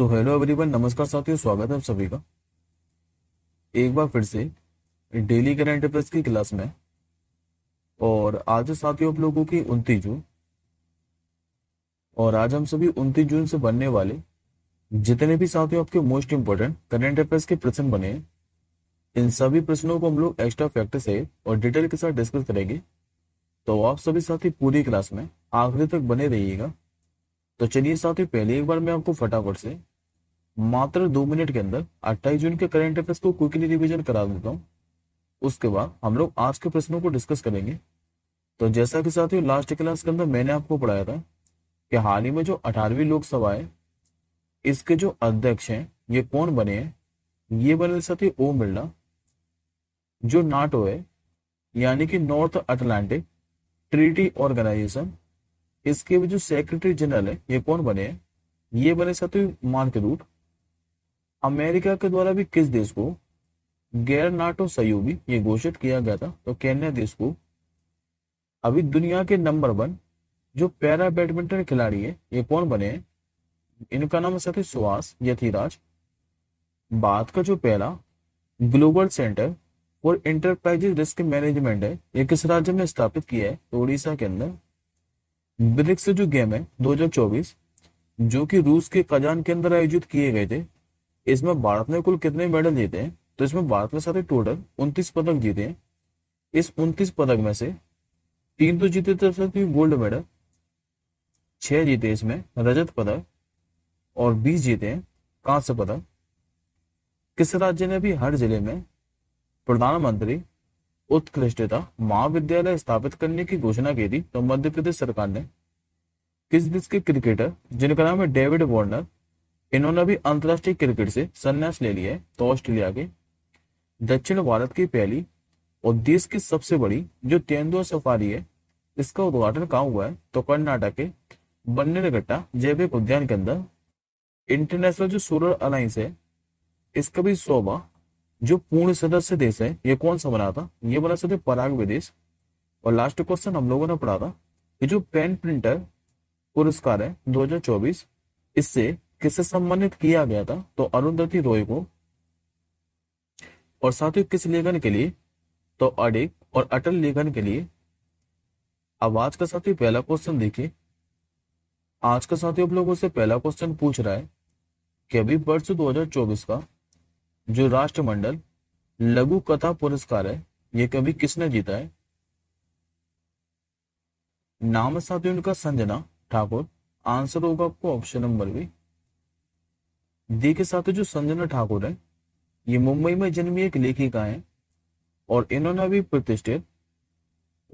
So hello everyone, नमस्कार साथियों, स्वागत है आप सभी का एक बार फिर से डेली करंट अफेयर्स की क्लास में। और आज है साथियों आप लोगों की 29 जून। और आज हम सभी 29 जून से बनने वाले जितने भी साथियों आपके मोस्ट इंपोर्टेंट करंट अफेयर्स के प्रश्न बने हैं, इन सभी प्रश्नों को हम लोग एक्स्ट्रा फैक्ट से और डिटेल के साथ डिस्कस करेंगे। तो आप सभी साथी पूरी क्लास में आखिरी तक बने रहिएगा। तो चलिए साथियों, पहले एक बार मैं आपको फटाफट से मात्र 2 मिनट के अंदर 28 जून के करंट अफेयर्स को क्विकली रिवीजन करा देता हूँ। उसके बाद हम लोग आज के प्रश्नों को डिस्कस करेंगे। तो जैसा कि साथियों लास्ट क्लास के अंदर मैंने आपको पढ़ाया था कि हाल ही में जो 18वीं लोकसभा है, इसके जो अध्यक्ष हैं ये कौन बने हैं। ये बने साथियों ओम बिरला। जो नाटो है यानी कि नॉर्थ अटलांटिक ट्रीटी ऑर्गेनाइजेशन, इसके भी जो सेक्रेटरी जनरल है ये कौन बने हैं। ये बने साथियों मार्क रूट। अमेरिका के द्वारा भी किस देश को गैर नाटो सहयोगी ये घोषित किया गया था, तो केन्या देश को। अभी दुनिया के नंबर 1 जो पैरा बैडमिंटन खिलाड़ी है ये कौन बने हैं। इनका नाम है साथी सुहास यथिराज। भारत का जो पहला global centre for enterprises risk management है ये किस राज्य में स्थापित किया है, तो उड़ीसा के अंदर। ब्रिक्स जो गेम है 2024 जो कि रूस के कजान के अंदर आयोजित किए गए थे, इसमें भारत ने कुल कितने मेडल जीते हैं, तो इसमें भारत ने साथ टोटल 29 पदक जीते हैं। इस 29 पदक में से 3 तो जीते थे साथ गोल्ड मेडल, 6 जीते इसमें रजत पदक और 20 जीते हैं कांस्य पदक। किस राज्य ने भी हर जिले में प्रधानमंत्री उत्कृष्टता महाविद्यालय स्थापित करने की घोषणा की थी, तो मध्य प्रदेश सरकार ने। किस देश के क्रिकेटर जिनका नाम है डेविड वार्नर, इन्होंने भी अंतरराष्ट्रीय क्रिकेट से संन्यास ले लिया है, तो ऑस्ट्रेलिया के। दक्षिण भारत की पहली और देश की सबसे बड़ी जो तेंदुआ सफारी है, इसका उद्घाटन कहाँ हुआ है, तो कर्नाटक के बन्नेरघट्टा जैविक उद्यान के अंदर। इंटरनेशनल जो सोलर अलायंस है, इसका भी 100वां जो पूर्ण सदस्य देश है ये कौन सा बना था, ये बना सकते पराग्वे देश। और लास्ट क्वेश्चन हम लोगों ने पढ़ा था कि जो पेन प्रिंटर पुरस्कार है 2024, इससे किसे सम्मानित किया गया था, तो अरुंधति रॉय को। और साथ ही किस लेखन के लिए, तो अडिग और अटल लेखन के लिए। अब आज का साथी पहला क्वेश्चन देखिए। आज का साथी आप लोगों से पहला क्वेश्चन पूछ रहा है कि अभी वर्ष 2024 का जो राष्ट्रमंडल लघु कथा पुरस्कार है ये कभी किसने जीता है। नाम है साथी उनका संजना ठाकुर। आंसर होगा आपको ऑप्शन नंबर बी। देखिए साथी जो संजना ठाकुर है ये मुंबई में जन्मी एक लेखिका है और इन्होंने अभी प्रतिष्ठित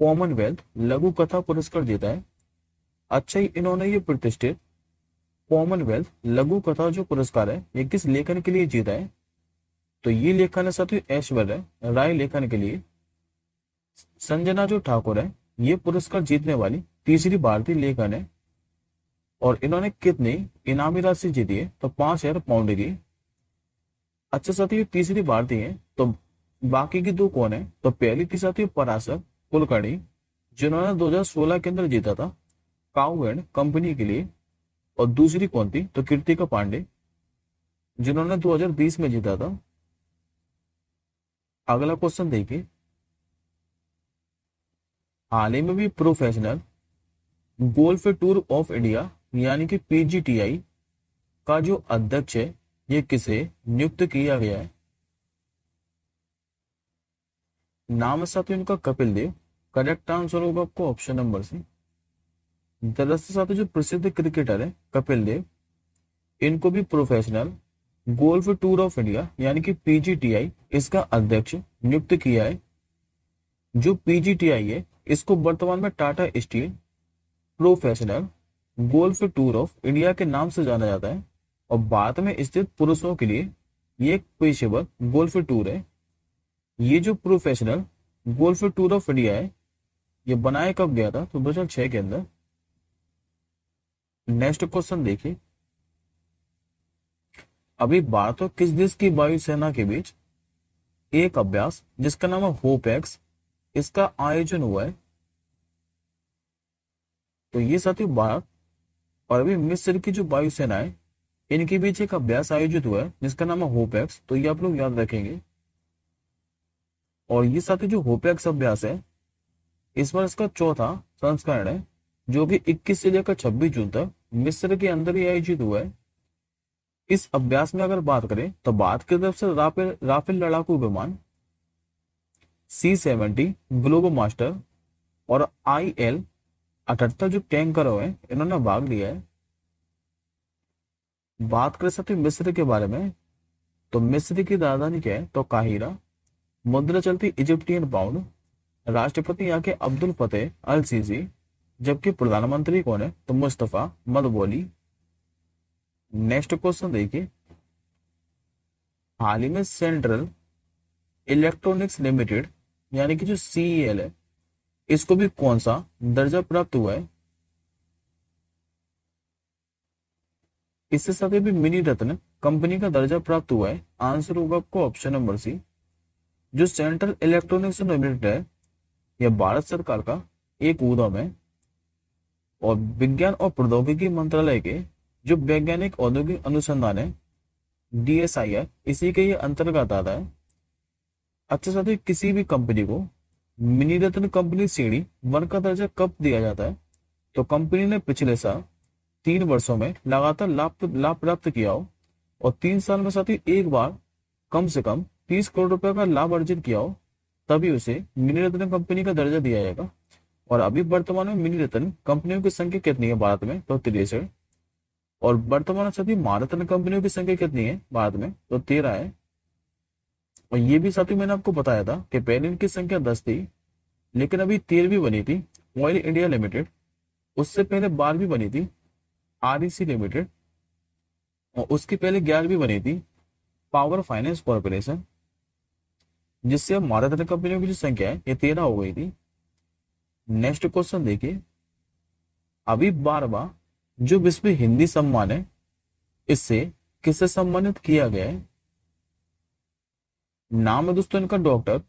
कॉमनवेल्थ लघु कथा पुरस्कार जीता है। अच्छा ही इन्होंने ये प्रतिष्ठित कॉमनवेल्थ लघु कथा जो पुरस्कार है ये किस लेखन के लिए जीता है, तो ये लेखन है साथियों ऐश्वर्या राय लेखन के लिए। संजना जो ठाकुर है ये पुरस्कार जीतने वाली तीसरी भारतीय लेखन है। और इन्होंने कितनी इनामी राशि जीती है, तो 5,000 पाउंड की। अच्छा साथियों तीसरी भारतीय है, तो बाकी की 2 कौन है, तो पहली थी साथियों पराशर कुलकर्णी जिन्होंने 2016 के अंदर जीता था काउ एंड कंपनी के लिए। और दूसरी कौन थी, तो कृतिका पांडे जिन्होंने 2020 में जीता था। अगला क्वेश्चन देखिए। हाल ही में भी professional golf tour of India यानी कि पीजीटीआई का जो अध्यक्ष है ये किसे नियुक्त किया गया है। नाम है साथियों इनका कपिल देव। करेक्ट आंसर होगा आपको ऑप्शन नंबर सी। दरअसल साथियों जो प्रसिद्ध क्रिकेटर है कपिल देव, इनको भी professional golf tour of India यानी कि पीजीटीआई इसका अध्यक्ष नियुक्त किया है। जो पीजीटीआई है इसको वर्तमान में Tata steel professional golf tour of India के नाम से जाना जाता है। और भारत में स्थित पुरुषों के लिए ये एक पेशेवर गोल्फ टूर है। ये जो professional golf tour of India है ये बनाया कब गया था, तो 2006 के अंदर। नेक्स्ट क्वेश्चन देखिए। अभी भारत और किस देश की वायुसेना के बीच एक अभ्यास जिसका नाम है होपएक्स, इसका आयोजन हुआ है, तो ये साथियों भारत और अभी मिस्र की जो वायुसेना है इनके बीच एक अभ्यास आयोजित हुआ है जिसका नाम है होपएक्स, तो ये आप लोग याद रखेंगे। और ये साथी जो होपएक्स अभ्यास है इस बार इसका चौथा संस्करण है, जो कि 21 से लेकर 26 जून तक मिस्र के अंदर ही आयोजित हुआ है। इस अभ्यास में अगर बात करें तो भारत की तरफ से राफेल राफेल लड़ाकू विमान C-70 ग्लोबो मास्टर और IL-78 जो टैंकर है इन्होंने भाग लिया है। बात करें सकते मिस्र के बारे में, तो मिस्र की राजधानी क्या है, तो काहिरा। मुद्रा चलती इजिप्टियन पाउंड। राष्ट्रपति यहाँ के अब्दुल फतेह अल सीसी, जबकि प्रधानमंत्री कौन है, तो मुस्तफा मदबोली। नेक्स्ट क्वेश्चन देखिए, हाल ही में सेंट्रल इलेक्ट्रॉनिक्स लिमिटेड यानी कि जो CEL है, इसको भी कौन सा दर्जा प्राप्त हुआ है। इससे साथ ही भी मिनी रत्न कंपनी का दर्जा प्राप्त हुआ है। आंसर होगा आपको ऑप्शन नंबर सी। जो सेंट्रल इलेक्ट्रॉनिक्स लिमिटेड है यह भारत सरकार का एक उद्यम है और विज्ञान और प्रौद्योगिकी मंत्रालय के जो वैज्ञानिक औद्योगिक अनुसंधान है DSIR इसी के ये अंतर्गत आता है। अच्छा साथियों, किसी भी कंपनी को मिनी रत्न कंपनी श्रेणी 1 का दर्जा कब दिया जाता है, तो कंपनी ने पिछले साल 3 वर्षों में लगातार लाभ प्राप्त किया हो और 3 साल में साथ ही एक बार कम से कम 30 करोड़ रुपए का लाभ अर्जित किया हो, तभी उसे मिनी रत्न कंपनी का दर्जा दिया जाएगा। और अभी वर्तमान में मिनी रत्न कंपनियों की संख्या कितनी है भारत में, तो 63। और वर्तमान में साथी महारत्न कंपनियों की संख्या कितनी है भारत में, तो 13 है। और ये भी साथी मैंने आपको बताया था कि पहले इनकी संख्या 10 थी, लेकिन अभी 13वीं बनी थी ऑयल इंडिया लिमिटेड। उससे पहले 12वीं बनी थी REC लिमिटेड और उसकी पहले 11वीं बनी थी पावर फाइनेंस कॉर्पोरेशन, जिससे अब महारत्न कंपनियों की जो संख्या है ये 13 हो गई थी। नेक्स्ट क्वेश्चन देखिए, अभी 12वां जो विश्व हिंदी सम्मान है इससे किसे सम्मानित किया गया है। नाम है दोस्तों इनका doctor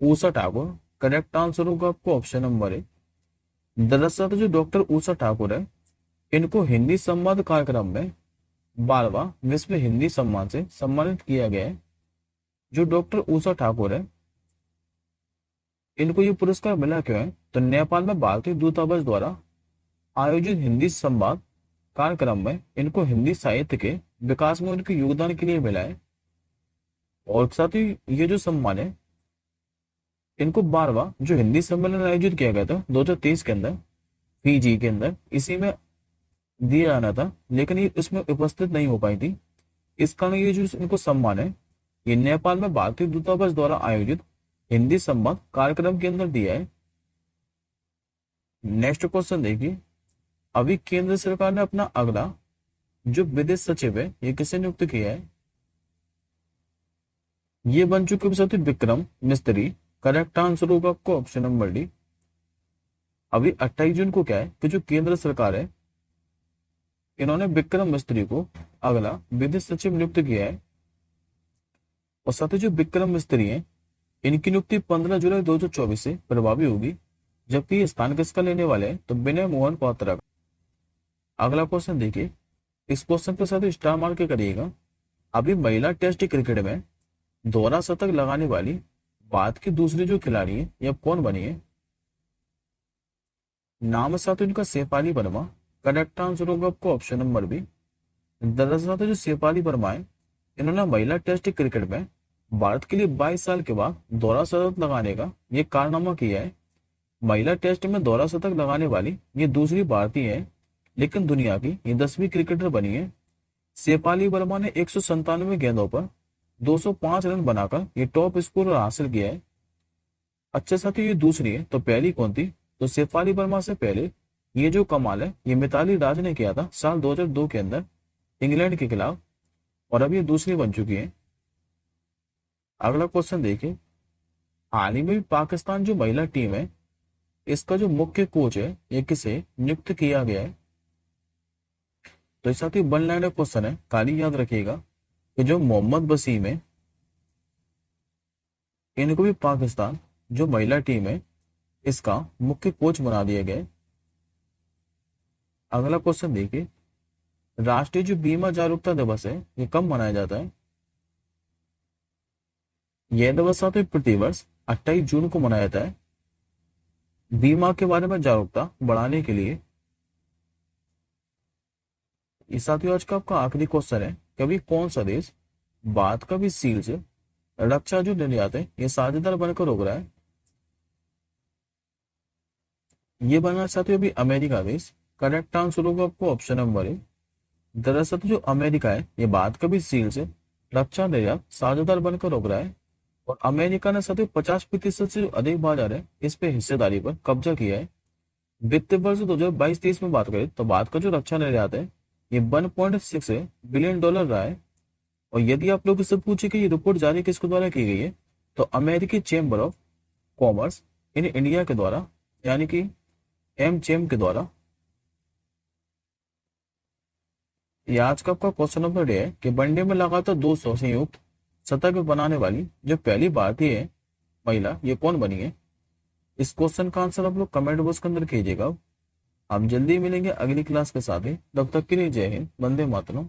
Usha Thakur. Correct answer होगा आपको ऑप्शन नंबर है। दरअसल जो डॉक्टर ऊषा ठाकुर है इनको हिंदी संवाद कार्यक्रम में 12वां विश्व हिंदी सम्मान से सम्मानित किया गया है। जो डॉक्टर ऊषा ठाकुर है इनको ये पुरस्कार मिला क्यों है, तो नेपाल में भारतीय दूतावास द्वारा आयोजित हिंदी संवाद कार्यक्रम में इनको हिंदी साहित्य के विकास में उनके योगदान के लिए मिला है। और साथ ही ये जो सम्मान है इनको 12वां जो हिंदी सम्मेलन आयोजित किया गया था 2023 के अंदर फिजी के अंदर, इसी में दिया जाना था, लेकिन ये इसमें उपस्थित नहीं हो पाई थी। इस कारण ये जो इनको सम्मान है ये नेपाल में भारतीय दूतावास द्वारा आयोजित हिंदी संवाद कार्यक्रम के अंदर दिया है। नेक्स्ट क्वेश्चन देखिए, अभी केंद्र सरकार ने अपना अगला जो विदेश सचिव है ये किसे नियुक्त किया है। ये बन चुके साथी विक्रम मिस्त्री। करेक्ट आंसर होगा आपको ऑप्शन नंबर डी। अभी 28 जून को क्या है कि जो केंद्र सरकार है इन्होंने विक्रम मिस्त्री को अगला विदेश सचिव नियुक्त किया है। और साथ ही जो विक्रम मिस्त्री है इनकी नियुक्ति 15 जुलाई 2024 से प्रभावी होगी, जबकि ये स्थान किसका लेने वाले हैं, तो विनय मोहन क्वात्रा का। अगला क्वेश्चन देखिए, इस क्वेश्चन के साथ स्टार मार्क के करिएगा। अभी महिला टेस्ट क्रिकेट में दोहरा शतक लगाने वाली भारत की दूसरी जो खिलाड़ी है यह कौन बनी है। नाम साथ इनका शेफाली वर्मा। करेक्ट आंसर होगा आपको ऑप्शन नंबर बी। दरअसल जो शेफाली वर्मा है इन्होंने महिला टेस्ट क्रिकेट में भारत के लिए 22 साल के बाद दोहरा शतक लगाने का ये कारनामा किया है। महिला टेस्ट में दोहरा शतक लगाने वाली ये दूसरी भारतीय है, लेकिन दुनिया की ये 10वीं क्रिकेटर बनी है। शेफाली वर्मा ने 197 गेंदों पर 205 रन बनाकर ये टॉप स्कोर हासिल किया है। अच्छे साथी ये दूसरी है, तो पहली कौन थी, तो शेफाली वर्मा से पहले ये जो कमाल है ये मिताली राज ने किया था साल 2002 के अंदर इंग्लैंड के खिलाफ, और अब ये दूसरी बन चुकी है। अगला क्वेश्चन देखिए, हाल ही में पाकिस्तान जो महिला टीम है इसका जो मुख्य कोच है ये किसे नियुक्त किया गया है। तो इस साथ ही वन लाइनर क्वेश्चन है, खाली याद रखिएगा कि जो मोहम्मद वसीम है इनको भी पाकिस्तान जो महिला टीम है इसका मुख्य कोच बना दिया गया है। अगला क्वेश्चन देखिए, राष्ट्रीय जो बीमा जागरूकता दिवस है ये कब मनाया जाता है? यह दिवस साथियों प्रतिवर्ष 28 जून को मनाया जाता है बीमा के बारे में जागरूकता बढ़ाने के लिए। ये साथियों आज का आपका आखिरी क्वेश्चन है, कभी कौन सा देश भारत का भी सील से रक्षा जो निर्यात है ये साझेदार बनकर रोक रहा है? ये बना साथियों अभी अमेरिका देश। करेक्ट आंसर होगा आपको ऑप्शन नंबर ए। दरअसल जो अमेरिका है ये भारत का भी सील से रक्षा निर्यात साझेदार बनकर रोक रहा है और अमेरिका ने साथियों 50% से जो अधिक बाजार है इस पे हिस्सेदारी पर कब्जा किया है। वित्तीय वर्ष 2022-23 में बात करें तो भारत का जो रक्षा निर्यात है ये 1.6 बिलियन डॉलर रहा है। और यदि आप लोग इससे पूछे कि ये रिपोर्ट जारी किसके द्वारा की गई है तो अमेरिकी chamber of commerce in India के द्वारा, यानी कि एम के द्वारा। ये आज का आपका क्वेश्चन नंबर डे है कि वनडे में लगातार 200 संयुक्त शतक बनाने वाली जो पहली भारतीय महिला ये कौन बनी है? इस क्वेश्चन का आंसर आप लोग कमेंट बॉक्स के अंदर कीजिएगा। हम जल्दी मिलेंगे अगली क्लास के साथ ही, तब तक के लिए जय हिंद, वंदे मातरम।